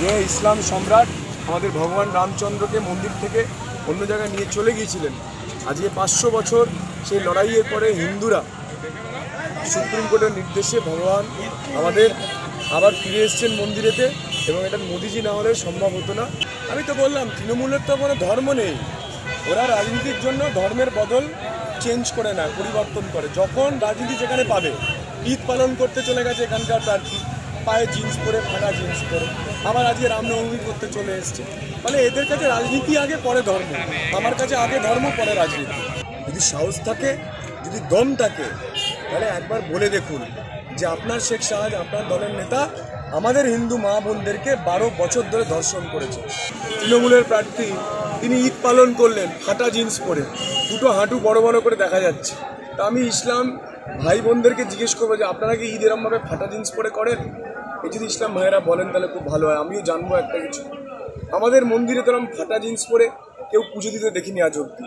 যে ইসলাম সম্রাট আমাদের ভগবান রামচন্দ্রকে মন্দির থেকে অন্য জায়গায় নিয়ে চলে গিয়েছিলেন, আজকে 500 বছর সেই লড়াইয়ের পরে হিন্দুরা সুপ্রিম কোর্টের নির্দেশে ভগবান আমাদের আবার ফিরে এসছেন মন্দিরেতে, এবং এটা মোদিজি না হলে সম্ভব হতো না। আমি তো বললাম তৃণমূলের তো কোনো ধর্ম নেই, ওরা রাজনীতির জন্য ধর্মের বদল চেঞ্জ করে না, পরিবর্তন করে। যখন রাজনীতি যেখানে পাবে, ঈদ পালন করতে চলে গেছে এখানকার প্রার্থী, পায়ে জিন্স পরে, ফাঁকা জিন্স পরে, আবার আজকে রামনবমী করতে চলে এসছে। মানে এদের কাছে রাজনীতি আগে পরে ধর্ম, আমার কাছে আগে ধর্ম পরে রাজনীতি। যদি সাহস থাকে, যদি দম থাকে, তাহলে একবার বলে দেখুন যে আপনার শেখ শাহজাহান, আপনার দলের নেতা আমাদের হিন্দু মা বোনদেরকে 12 বছর ধরে ধর্ষণ করেছে। তৃণমূলের প্রার্থী তিনি ঈদ পালন করলেন ফাটা জিন্স পরে, দুটো হাঁটু বড় বড় করে দেখা যাচ্ছে। তা আমি ইসলাম ভাই বোনদেরকে জিজ্ঞেস করবো যে আপনারা কি ঈদ এরমভাবে ফাটা জিন্স পরে করেন? এই যদি ইসলাম ভাইয়েরা বলেন তাহলে খুব ভালো হয়, আমিও জানবো একটা কিছু। আমাদের মন্দিরে তো এরকম ফাটা জিন্স পরে কেউ পুজো দিতে দেখিনি আজ অব্দি।